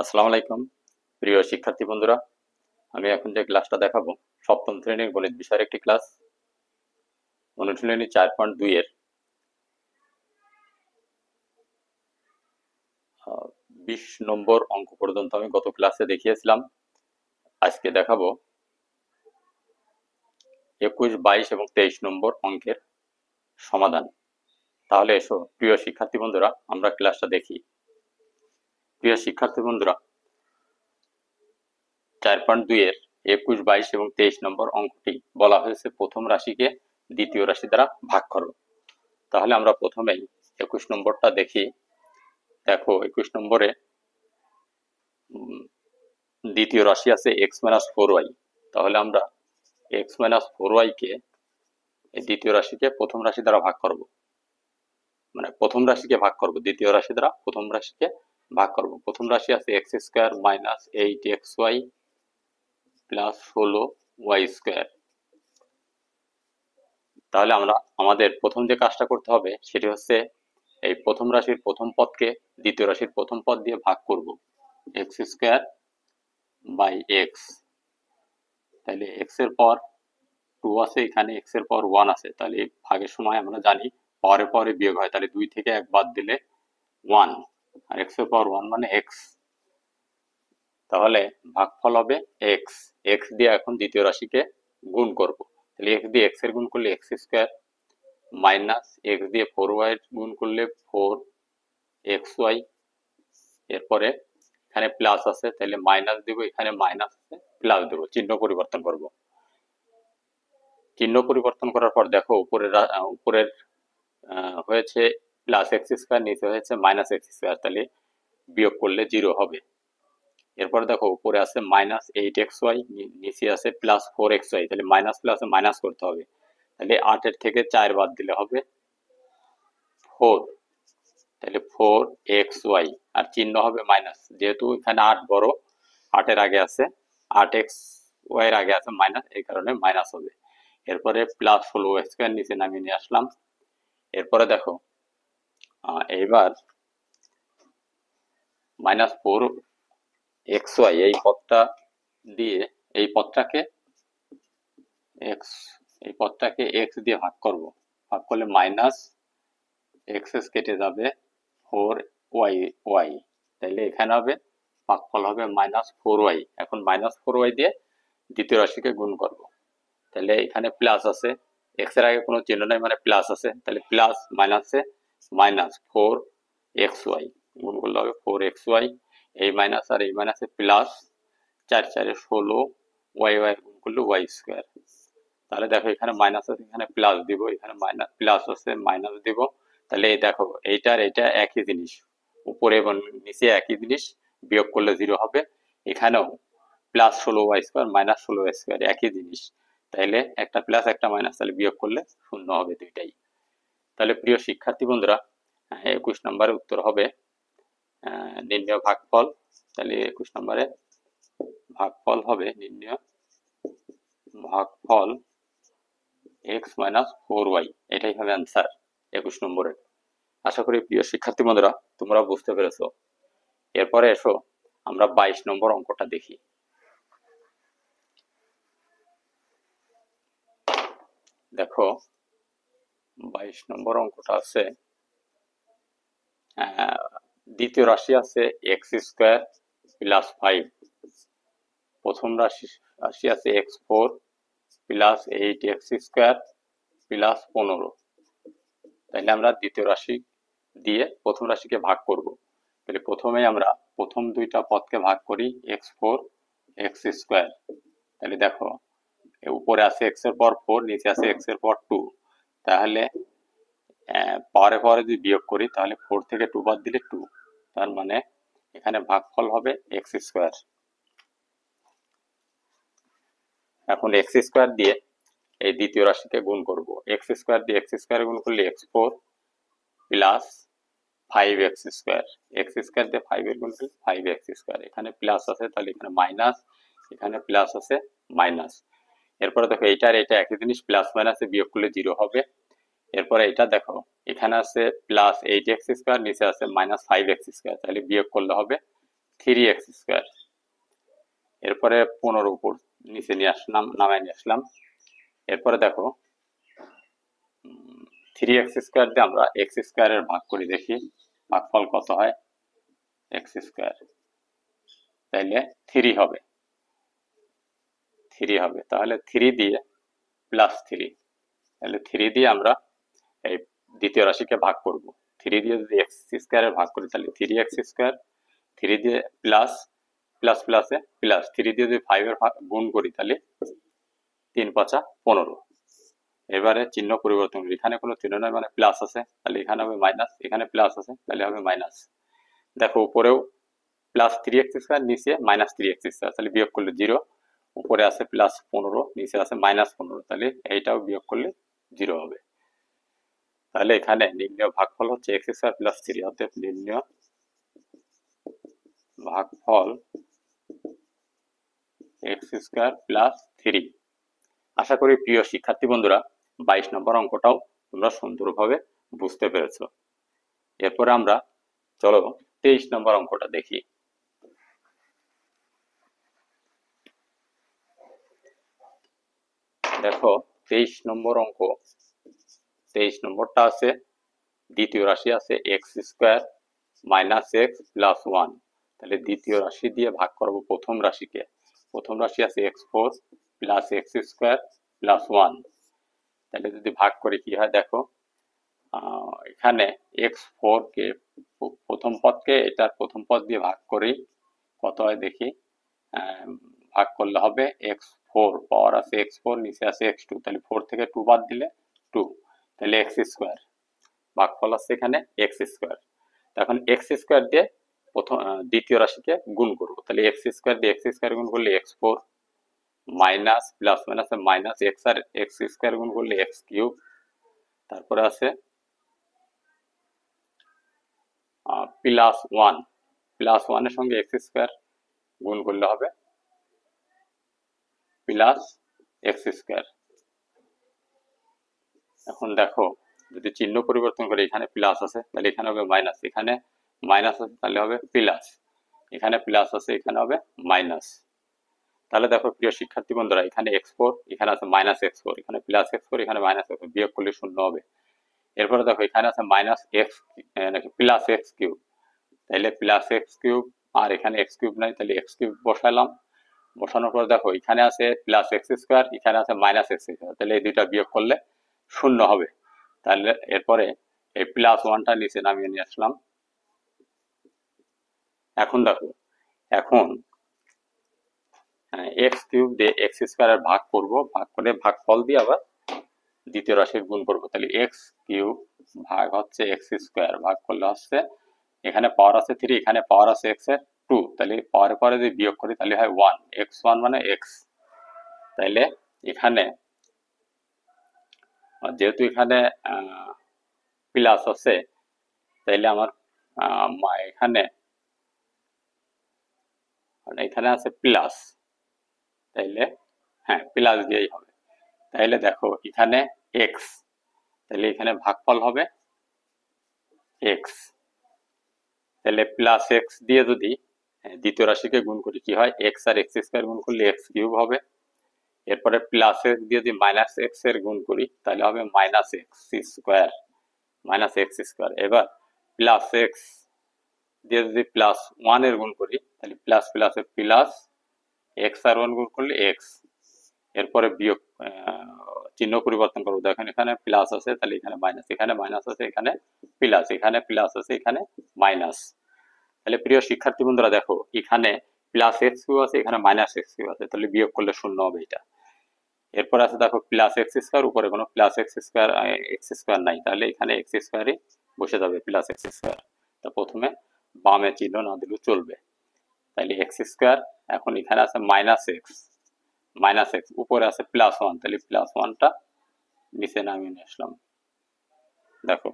আসসালামু আলাইকুম প্রিয় শিক্ষার্থী বন্ধুরা। আমি এখন যে ক্লাসটা দেখাবো সপ্তম শ্রেণীর গণিত বিষয়ের একটি ক্লাস। অনুশীলনী 4.2 এর 20 নম্বর অঙ্ক পর্যন্ত আমি গত ক্লাসে দেখিয়েছিলাম। আজকে দেখাবো 21, 22 এবং 23 নম্বর অঙ্কের সমাধান। তাহলে এসো প্রিয় শিক্ষার্থী বন্ধুরা, আমরা ক্লাসটা দেখি। প্রিয় শিক্ষার্থী বন্ধুরা, 4.2 এর 21, 22 এবং 23 নম্বর অঙ্কটি বলা হয়েছে প্রথম রাশিকে দ্বিতীয় রাশি দ্বারা ভাগ করো। তাহলে আমরা প্রথমেই 21 নম্বরটা দেখি। দেখো 21 নম্বরে দ্বিতীয় রাশি আছে x-4y। তাহলে আমরা x-4y কে দ্বিতীয় রাশিকে প্রথম রাশি দ্বারা ভাগ করব, মানে প্রথম রাশিকে ভাগ করব দ্বিতীয় রাশি দ্বারা প্রথম রাশিকে ভাগ করব। প্রথম রাশি আছে x² minus 8xy plus 16y²। তাহলে আমরা আমাদের প্রথম যে কাজটা করতে হবে সেটি হচ্ছে এই প্রথম রাশির প্রথম পদকে দ্বিতীয় রাশির প্রথম পদ দিয়ে ভাগ করব। x² বাই x, তাহলে x এর পর 2 আছে, এখানে x এর পর 1 আছে, তাহলে ভাগের সময় আমরা জানি পরে পরে বিয়োগ হয়, তাহলে 2 থেকে 1 বাদ দিলে 1, আর x এর পর 1 মানে x। তাহলে ভাগফল হবে x। x দিয়ে এখন দ্বিতীয় রাশিকে গুণ করব, তাহলে x দিয়ে x এর গুণ করলে x² মাইনাস x দিয়ে 4y এর গুণ করলে 4xy। এরপরে এখানে প্লাস আছে, তাহলে মাইনাস দেব, এখানে মাইনাস আছে প্লাস দেব, চিহ্ন পরিবর্তন করব। চিহ্ন পরিবর্তন করার পর দেখো উপরের হয়েছে প্লাস x², নিচে হয়েছে মাইনাস x², তাহলে বিয়োগ করলে 0 হবে। এরপর দেখো উপরে আছে মাইনাস 8xy, নিচে আছে প্লাস 4xy, তাহলে মাইনাস প্লাসে মাইনাস করতে হবে, তাহলে 8 এর থেকে 4 বাদ দিলে হবে 4, তাহলে 4xy, আর চিহ্ন হবে মাইনাস, যেহেতু এখানে 8 বড়, 8 এর আগে আছে 8xy এর আগে আছে মাইনাস, এই কারণে মাইনাস হবে। এরপরে প্লাস 16y², নিচে নামিয়ে নিয়ে আসলাম। এরপরে দেখো এইবার -4xy এই পদটা দিয়ে এই পদটাকে x দিয়ে ভাগ করব। ভাগ করলে মাইনাস x কেটে যাবে 4y, তাইলে এখানে হবে ভাগফল হবে -4y। এখন -4y দিয়ে দ্বিতীয় রাশিকে গুণ করব, তাহলে এখানে প্লাস আছে, x এর আগে কোনো চিহ্ন নাই মানে প্লাস আছে, তাহলে প্লাস মাইনাসে মাইনাস 4xy, গুণ করলে হবে 4xy, এই মাইনাস আর এই মাইনাসে প্লাস, 4 4 16y গুণ করলে y²। তাহলে দেখো এখানে মাইনাস আছে, এখানে প্লাস দিব, এখানে মাইনাস প্লাস আছে মাইনাস দিব, তাহলে এই দেখো এইটার এটা একই জিনিস, উপরে এবং নিচে একই জিনিস, বিয়োগ করলে 0 হবে। এখানেও প্লাস 16y² মাইনাস 16y² একই জিনিস, তাইলে একটা প্লাস একটা মাইনাস, তাহলে বিয়োগ করলে 0 হবে দুইটাই। তাহলে প্রিয় শিক্ষার্থী বন্ধুরা, 21 নম্বরের উত্তর হবে নির্ণয় ভাগফল। তাহলে 21 নম্বরে ভাগফল হবে নির্ণয় ভাগফল x-4y, এটাই হবে অ্যান্সার 21 নম্বরের। আশা করি প্রিয় শিক্ষার্থী বন্ধুরা তোমরা বুঝতে পেরেছো। এরপরে এসো আমরা 22 নম্বর অঙ্কটা দেখি। দেখো 22 নম্বর অঙ্কটা আছে, দ্বিতীয় রাশি আছে x² প্লাস 5, প্রথম রাশি আছে x4 প্লাস 8x² প্লাস 15। তাহলে আমরা দ্বিতীয় রাশি দিয়ে প্রথম রাশিকে ভাগ করব, তাহলে প্রথমে আমরা প্রথম দুইটা পদকে ভাগ করি x4 x²। তাহলে দেখো উপরে আছে x এর পর 4, নিচে আছে x এর পর 2, তাহলে পরে পরে যদি বিয়োগ করি তাহলে 4 থেকে 2 বাদ দিলে 2, তার মানে এখানে ভাগফল হবে x²। এখন x² দিয়ে এই দ্বিতীয় রাশিকে গুণ করব, x² দিয়ে x² গুণ করলে x4 প্লাস 5x², x² দিয়ে 5 এর গুণ করলে 5x², এখানে প্লাস আছে তাহলে এখানে মাইনাস, এখানে প্লাস আছে মাইনাস। এরপরে দেখো এইটা আর এটা একই জিনিস, প্লাস মাইনাসে বিয়োগ করলে 0 হবে। এরপরে এটা দেখো এখানে আছে প্লাস 8x², নিচে আছে -5x², তাহলে বিয়োগ করলে হবে 3x²। এরপরে 15 উপর নিচে নিয়ে আসলাম, নামায় নিয়ে আসলাম। এরপরে দেখো 3x² দিয়ে আমরা x² এর ভাগ করি, দেখি ভাগফল কত হয়। x², তাইলে 3 হবে, 3 হবে। তাহলে 3 দিয়ে +3, তাহলে 3 দিয়ে আমরা এই দ্বিতীয় রাশিকে ভাগ করব। 3 দিয়ে যদি x² এর ভাগ করি তাহলে 3x², 3 দিয়ে প্লাস প্লাস প্লাসে প্লাস, 3 দিয়ে যদি 5 এর গুণ করি তাহলে 3 5 15। এবারে চিহ্ন পরিবর্তন করি, এখানে কোনো চিহ্ন নয় মানে প্লাস আছে, তাহলে এখানে হবে মাইনাস, এখানে প্লাস আছে তাহলে হবে মাইনাস। দেখো উপরেও +3x², নিচে -3x², তাহলে বিয়োগ করলে 0, উপরে আছে +15, নিচে আছে -15, তাহলে এইটাও বিয়োগ করলে 0 হবে। তাহলে এখানে নির্ণয় ভাগফল হচ্ছে x² + 3, অর্থাৎ নির্ণয় ভাগফল x² + 3। আশা করি প্রিয় শিক্ষার্থী বন্ধুরা 22 নম্বর অঙ্কটাও তোমরা সুন্দরভাবে বুঝতে পেরেছো। এরপরে আমরা চলো 23 নম্বর অঙ্কটা দেখি। দেখো 23 নম্বর অঙ্ক, 23 নম্বরটা আছে দ্বিতীয় রাশি আছে x² - x + 1। তাহলে দ্বিতীয় রাশি দিয়ে ভাগ করব প্রথম রাশিকে। প্রথম রাশি আছে x4 + x² + 1। তাহলে যদি ভাগ করি কি হয় দেখো, এখানে x4 কে প্রথম পদকে এটার প্রথম পদ দিয়ে ভাগ করি, কত হয় দেখি। ভাগ করলে হবে x4, পাওয়ার আছে x4, নিচে আছে x2, তাহলে 4 থেকে 2 বাদ দিলে 2, তাহলে x²। ভাগফল আছে এখানে x²। এখন x² দিয়ে প্রথম দ্বিতীয় রাশিকে গুণ করব, তাহলে x² দিয়ে x² গুণ করলে x4, মাইনাস প্লাস মাইনাসে মাইনাস x আর x² গুণ করলে x3, তারপরে আছে +1, +1 এর সঙ্গে x² গুণ করলে হবে +x²। এখন দেখো যদি চিহ্ন পরিবর্তন করে, এখানে প্লাস আছে তাহলে এখানে হবে মাইনাস, এখানে মাইনাস আছে তাহলে হবে প্লাস, এখানে প্লাস আছে এখানে হবে মাইনাস। তাহলে দেখো প্রিয় শিক্ষার্থী বন্ধুরা, এখানে x4, এখানে আছে -x4, এখানে +x4, এখানে -x4, বিয়োগ করলে 0 হবে। এরপরে দেখো এখানে আছে -x নাকি +x3, তাহলে +x3, আর এখানে x3 নাই তাহলে x3 বসালাম। বসানোর পর দেখো এখানে আছে +x², এখানে আছে -x², তাহলে এই দুইটা বিয়োগ করলে 0 হবে। তাহলে এরপরে এই +1টা নিচে নামিয়ে নিয়ে আসলাম। এখন দেখো, এখন x³ দিয়ে x² এর ভাগ করব, ভাগ করে ভাগফল দিয়ে আবার দ্বিতীয় রাশির গুণ করব। তাহলে x³ ভাগ হচ্ছে x², ভাগ করলে হচ্ছে এখানে পাওয়ার আছে 3, এখানে পাওয়ার আছে x এর 2, তাহলে পাওয়ারের পরে যদি বিয়োগ করি তাহলে হয় 1, x1 মানে x। তাইলে এখানে যেহেতু এখানে প্লাস আছে, তাইলে আমার এখানে এখানে আছে প্লাস, তাইলে হ্যাঁ প্লাস দিয়েই হবে। তাইলে দেখো এখানে x, তাহলে এখানে ভাগফল হবে x, তাহলে +x দিয়ে যদি দ্বিতীয় রাশিকে গুণ করি কি হয়, x আর x² গুণ করলে x³ হবে। এরপরে +x দিয়ে যদি -x এর গুণ করি তাহলে হবে -x²। এবার +x দিয়ে যদি +1 এর গুণ করি তাহলে প্লাস প্লাসে প্লাস, x আর 1 গুণ করলে x। এরপরে বিয়োগ চিহ্ন পরিবর্তন করবো, দেখেন এখানে প্লাস আছে তাহলে এখানে মাইনাস, এখানে মাইনাস আছে এখানে প্লাস, এখানে প্লাস আছে এখানে মাইনাস। তাহলে প্রিয় শিক্ষার্থী বন্ধুরা দেখো এখানে +x³ আছে, এখানে -x³ আছে, তাহলে বিয়োগ করলে 0 হবে এটা। এরপর আছে দেখো +x², উপরে কোনো x² নাই, তাহলে এখানে x² বসে যাবে +x²। তা প্রথমে বামে চিহ্ন না দিলেও চলবে, তাহলে x²। এখন এখানে আছে -x, উপরে আছে +1, তাহলে +1টা নিচে নামিয়ে নিয়ে আসলাম। দেখো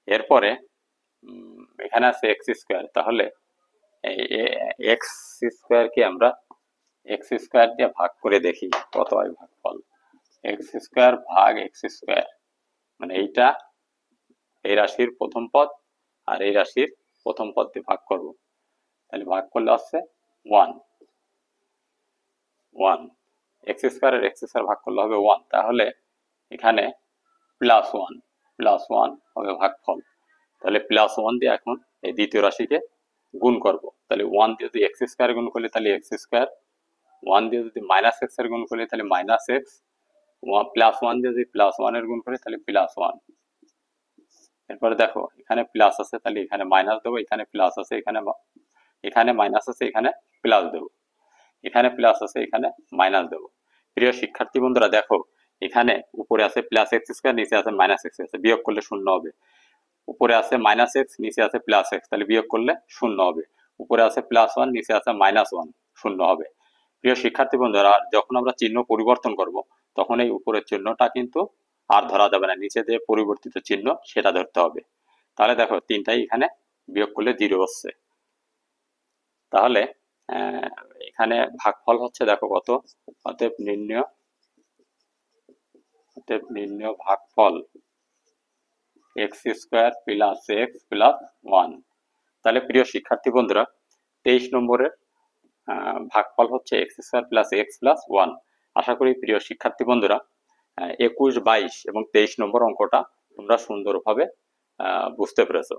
এরপরে এখানে আছে x², তাহলে x² কে আমরা x² দিয়ে ভাগ করে দেখি কত হয় ভাগফল। x² ভাগ x², মানে এইটা এই রাশির প্রথম পদ আর এই রাশির প্রথম পদ দিয়ে ভাগ করব। তাহলে ভাগ করলে আসছে 1 1 এক্স স্কয়ার এর এক্স স্কয়ার ভাগ করলে হবে 1, তাহলে এখানে প্লাস ওয়ান হবে ভাগফল। তাহলে +1 দিয়ে এখন এই দ্বিতীয় রাশিকে গুণ করব। তাহলে 1 দিয়ে যদি এক্স স্কয়ার গুণ করি তাহলে এক্স স্কয়ার, 1 দিয়ে যদি মাইনাস এক্স এর গুণ করি তাহলে মাইনাস এক্স, +1 দিয়ে যদি +1 এর গুণ করি তাহলে +1। এরপরে দেখো এখানে প্লাস আছে তাহলে এখানে মাইনাস দেবো, এখানে প্লাস আছে এখানে মাইনাস আছে এখানে প্লাস দেবো, এখানে প্লাস আছে এখানে মাইনাস দেবো। প্রিয় শিক্ষার্থী বন্ধুরা দেখো এখানে উপরে আছে প্লাস এক্স স্কয়ার, নিচে আছে মাইনাস এক্স, বিয়োগ করলে শূন্য হবে। উপরে আছে মাইনাস এক্স, নিচে আছে প্লাস এক্স, তাহলে বিয়োগ করলে শূন্য হবে। উপরে আছে +1, নিচে আছে -1, শূন্য হবে। প্রিয় শিক্ষার্থী বন্ধুরা যখন আমরা চিহ্ন পরিবর্তন করব তখন এই উপরের চিহ্নটা কিন্তু আর ধরা যাবে না, নিচে যে পরিবর্তিত চিহ্ন সেটা ধরতে হবে। তাহলে দেখো তিনটাই এখানে বিয়োগ করলে 0 হচ্ছে। তাহলে এখানে ভাগফল হচ্ছে দেখো কত, অতএব নির্ণয় ভাগফল x square plus x plus 1। তাহলে প্রিয় শিক্ষার্থী বন্ধুরা 23 নম্বরের ভাগফল হচ্ছে x square plus x plus 1। আশা করি প্রিয় শিক্ষার্থী বন্ধুরা 21, 22 এবং 23 নম্বর অঙ্কটা তোমরা সুন্দরভাবে বুঝতে পেরেছো।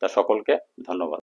তা সকলকে ধন্যবাদ।